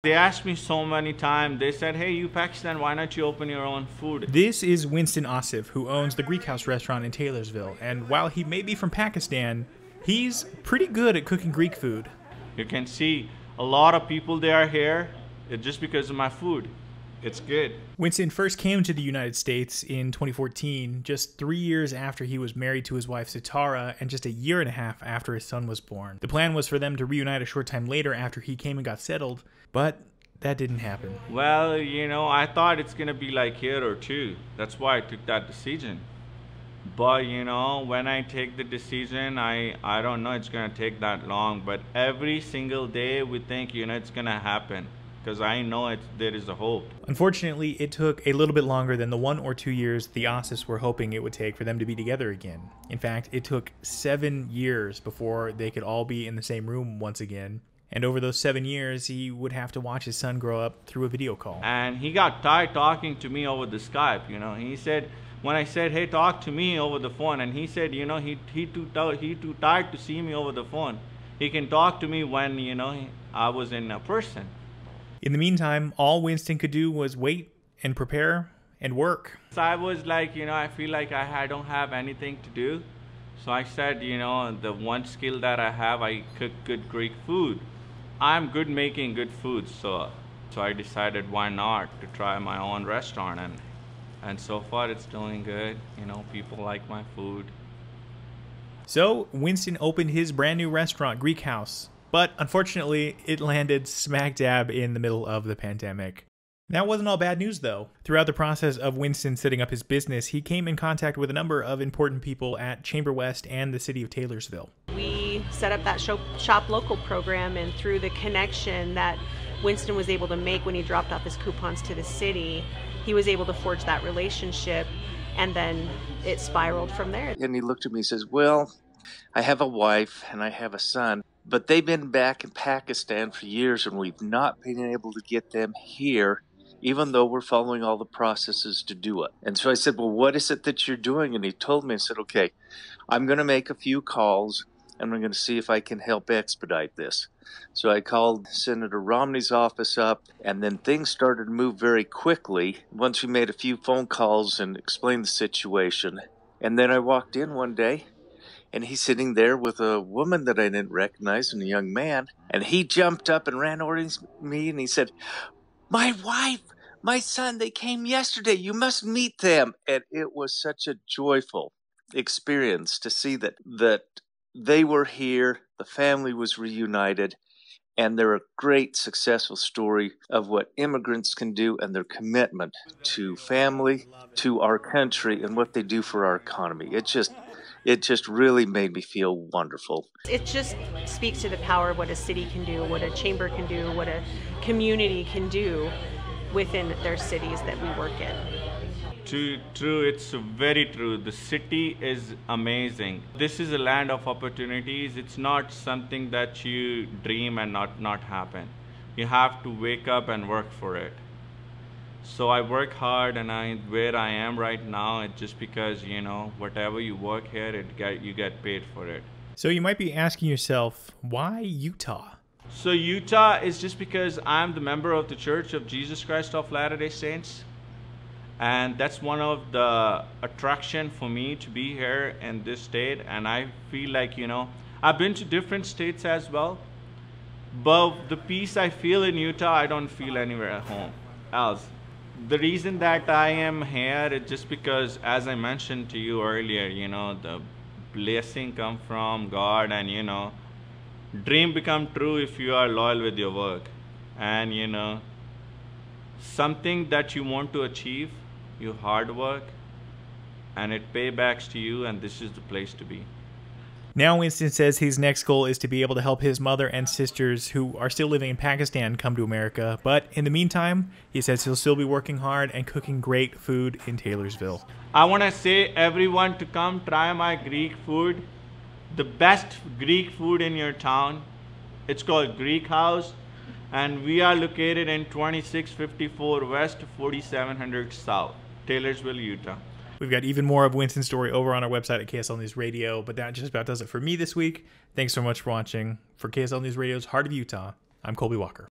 They asked me so many times, they said, hey, you Pakistan, why not you open your own food? This is Winsten Asif, who owns the Greek House restaurant in Taylorsville, and while he may be from Pakistan, he's pretty good at cooking Greek food. You can see a lot of people they are here, it's just because of my food. It's good. Winsten first came to the United States in 2014, just 3 years after he was married to his wife Sitara, and just a year and a half after his son was born. The plan was for them to reunite a short time later after he came and got settled, but that didn't happen. Well, I thought it's gonna be like here or two. That's why I took that decision. But when I take the decision, I don't know it's gonna take that long, but every single day we think it's gonna happen. Because I know there is a hope. Unfortunately, it took a little bit longer than the 1 or 2 years the Asifs were hoping it would take for them to be together again. In fact, it took 7 years before they could all be in the same room once again. And over those 7 years, he would have to watch his son grow up through a video call. And he got tired talking to me over the Skype, He said, when I said, hey, talk to me over the phone, and he said, he too tired to see me over the phone. He can talk to me when, I was in person. In the meantime, all Winsten could do was wait and prepare and work. So I was like, I feel like I don't have anything to do. So I said, the one skill that I have, I cook good Greek food. I'm good making good food, so I decided why not to try my own restaurant, and so far it's doing good. People like my food. So Winsten opened his brand new restaurant, Greek House. But unfortunately, it landed smack dab in the middle of the pandemic. That wasn't all bad news, though. Throughout the process of Winsten setting up his business, he came in contact with a number of important people at Chamber West and the city of Taylorsville. We set up that Shop Local program, and through the connection that Winsten was able to make when he dropped off his coupons to the city, he was able to forge that relationship, and then it spiraled from there. And he looked at me and says, well, I have a wife and I have a son, but they've been back in Pakistan for years and we've not been able to get them here, even though we're following all the processes to do it. And so I said, well, what is it that you're doing? And he told me, I said, okay, I'm going to make a few calls and I'm going to see if I can help expedite this. So I called Senator Romney's office up, and then things started to move very quickly once we made a few phone calls and explained the situation. And then I walked in one day, and he's sitting there with a woman that I didn't recognize and a young man. And he jumped up and ran over me and he said, my wife, my son, they came yesterday. You must meet them. And it was such a joyful experience to see that they were here, the family was reunited, and they're a great successful story of what immigrants can do and their commitment to family, to our country, and what they do for our economy. It just really made me feel wonderful. It just speaks to the power of what a city can do, what a chamber can do, what a community can do within their cities that we work in. True, it's very true. The city is amazing. This is a land of opportunities. It's not something that you dream and not happen. You have to wake up and work for it. So I work hard, and where I am right now, it's just because, whatever you work here, you get paid for it. So you might be asking yourself, why Utah? So Utah is just because I'm the member of the Church of Jesus Christ of Latter-day Saints. And that's one of the attraction for me to be here in this state. And I feel like, I've been to different states as well. But the peace I feel in Utah, I don't feel anywhere at home else. The reason that I am here is just because, as I mentioned to you earlier, the blessing come from God, and dream become true if you are loyal with your work. And something that you want to achieve, you hard work, and it paybacks to you, and this is the place to be. Now Winsten says his next goal is to be able to help his mother and sisters who are still living in Pakistan come to America. But in the meantime, he says he'll still be working hard and cooking great food in Taylorsville. I want to say everyone to come try my Greek food. The best Greek food in your town. It's called Greek House. And we are located in 2654 West, 4700 South, Taylorsville, Utah. We've got even more of Winsten's story over on our website at KSL News Radio, but that just about does it for me this week. Thanks so much for watching. For KSL News Radio's Heart of Utah, I'm Colby Walker.